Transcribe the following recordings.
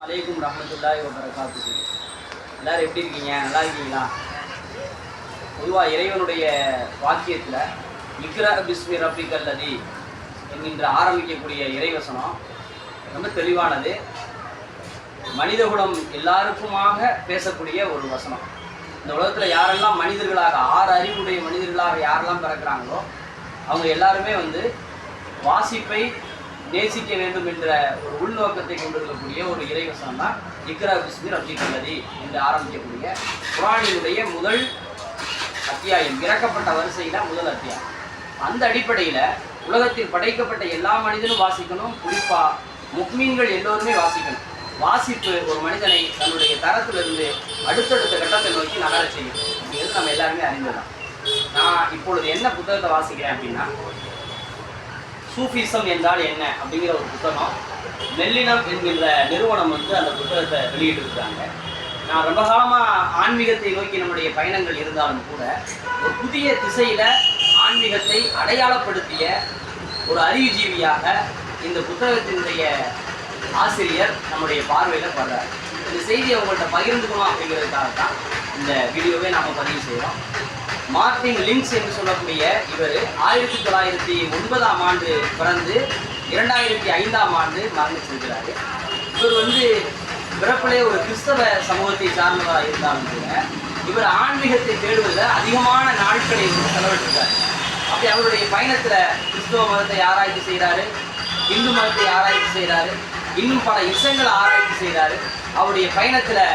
அலைக்கும் ரஹ்மத்துல்லாஹி வ பரகாத்துஹு. எல்லாரும் எப்படி இருக்கீங்க? நல்லா இருக்கீங்களா? பொதுவாக இறைவனுடைய வாக்கியத்தில் இக்ரா பிஸ்மி ரப்பிக்கல் லதி என்கின்ற ஆரம்பிக்கக்கூடிய இறைவசனம் ரொம்ப தெளிவானது. மனிதகுலம் எல்லாருக்குமாக பேசக்கூடிய ஒரு வசனம். இந்த உலகத்தில் யாரெல்லாம் மனிதர்களாக 6 அறிவுடைய மனிதர்களாக யாரெல்லாம் பிறக்கிறாங்களோ அவங்க எல்லாருமே வாசிப்பை நேசிக்க வேண்டும் என்ற ஒரு உள்நோக்கத்தை கொண்டிருக்கக்கூடிய ஒரு இறைவசனம் தான் இக்ரா பிஸ்மி ரப்பிக்கல் லதி என்று ஆரம்பிக்கக்கூடிய குர்ஆனினுடைய முதல் அத்தியாயம், இறக்கப்பட்ட வரிசையில் முதல் அத்தியாயம். அந்த அடிப்படையில் உலகத்தில் படைக்கப்பட்ட எல்லா மனிதனும் வாசிக்கணும், குறிப்பாக முக்மீன்கள் எல்லோருமே வாசிக்கணும். வாசிப்பு ஒரு மனிதனை தன்னுடைய தரத்திலிருந்து அடுத்தடுத்த கட்டத்தை நோக்கி நகர செய்யும். இது நம்ம எல்லாருமே அறிந்ததான். நான் இப்பொழுது என்ன புத்தகத்தை வாசிக்கிறேன் அப்படின்னா, சூஃபிசம் என்றால் என்ன அப்படிங்கிற ஒரு புத்தகம். மெல்லினம் என்கின்ற நிறுவனம் அந்த புத்தகத்தை வெளியிட்டிருக்கிறாங்க. நான் ரொம்ப காலமாக ஆன்மீகத்தை நோக்கி நம்முடைய பயணங்கள் இருந்தாலும் கூட ஒரு புதிய திசையில் ஆன்மீகத்தை அடையாளப்படுத்திய ஒரு அறிவுஜீவியாக இந்த புத்தகத்தினுடைய ஆசிரியர் நம்முடைய பார்வையில் படுறார். இந்த செய்தியை உங்கள்கிட்ட பகிர்ந்துக்கணும் அப்படிங்கிறதுக்காக தான் இந்த வீடியோவை நாம் பதிவு செய்கிறோம். மார்ட்டின் லிங்க்ஸ் என்று சொல்லக்கூடிய இவர் 1909ஆம் ஆண்டு பிறந்து 2005ஆம் ஆண்டு மரணிச்சிருக்கிறார். இவர் பிறப்பிலே ஒரு கிறிஸ்தவ சமூகத்தை சார்ந்தவராக இருந்தாலும் கூட இவர் ஆன்மீகத்தை தேடுவதில் அதிகமான நாட்களை செலவிட்டிருக்கார். அப்படி அவருடைய பயணத்தில் கிறிஸ்தவ மதத்தை ஆராய்ச்சி செய்கிறாரு, இந்து மதத்தை ஆராய்ச்சி செய்கிறாரு, இன்னும் பல இசங்களை ஆராய்ச்சி செய்கிறாரு. அவருடைய பயணத்தில்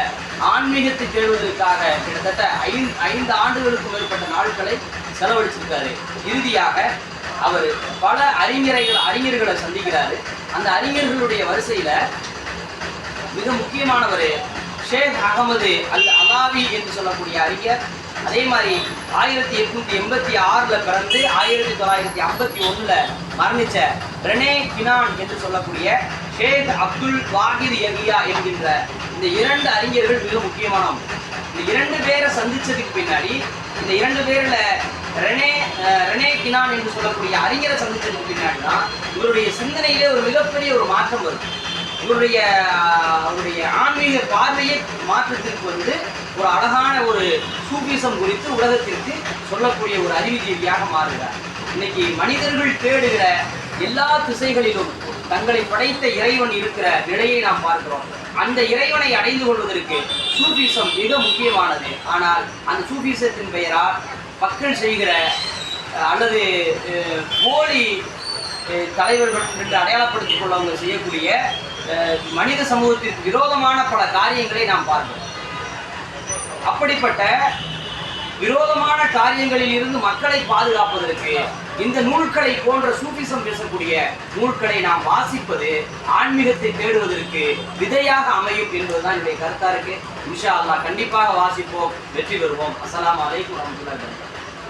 ஆன்மீகத்தை தேடுவதற்காக கிட்டத்தட்ட 5 ஆண்டுகளுக்கு மேற்பட்ட நாட்களை செலவழிச்சிருக்காரு. இறுதியாக அவர் பல அறிஞர்களை சந்திக்கிறாரு. அந்த அறிஞர்களுடைய வரிசையில் மிக முக்கியமானவர் ஷேக் அகமது அல் அலாவி என்று சொல்லக்கூடிய அறிஞர். அதே மாதிரி 1886 பிறந்து 1951 மரணித்த ரெனே கினான் என்று சொல்லக்கூடிய ஷேக் அப்துல் வாஹித் யஹியா என்கின்ற இந்த 2 அறிஞர்கள் மிக முக்கியமானவங்க. இந்த 2 பேரை சந்தித்ததுக்கு பின்னாடி இந்த 2 பேரில் ரெனே கினான் என்று சொல்லக்கூடிய அறிஞரை சந்தித்ததுக்கு பின்னாடி தான் இவருடைய சிந்தனையிலே ஒரு மிகப்பெரிய ஒரு மாற்றம் வருது. இவருடைய ஆன்மீக பார்வையை மாற்றத்திற்கு ஒரு அழகான ஒரு சூஃபிசம் குறித்து உலகத்திற்கு சொல்லக்கூடிய ஒரு அறிவுஜீவியாக மாறுகிறார். இன்னைக்கு மனிதர்கள் தேடுகிற எல்லா திசைகளிலும் தங்களை படைத்த இறைவன் இருக்கிற நிலையை நாம் பார்க்கிறோம். அந்த இறைவனை அடைந்து கொள்வதற்கு சூஃபிசம் மிக முக்கியமானது. ஆனால் அந்த சூஃபிசத்தின் பெயரால் மக்கள் செய்கிற அல்லது போலி தலைவர்கள் என்று அடையாளப்படுத்திக் கொள்ளவங்க செய்யக்கூடிய மனித சமூகத்திற்கு விரோதமான பல காரியங்களை நாம் பார்க்கிறோம். அப்படிப்பட்ட விரோதமான காரியங்களில் இருந்து மக்களை பாதுகாப்பதற்கு இந்த நூல்களை போன்ற சூஃபிசம் பேசக்கூடிய நூல்களை நாம் வாசிப்பது ஆன்மீகத்தை தேடுவதற்கு விதையாக அமையும் என்பதுதான் என்னுடைய கருத்தா இருக்கு. இன்ஷா அல்லாஹ் கண்டிப்பாக வாசிப்போம், வெற்றி பெறுவோம். அஸ்ஸலாமு அலைக்கும் வரஹ்மத்துல்லாஹி வபரகாத்துஹு.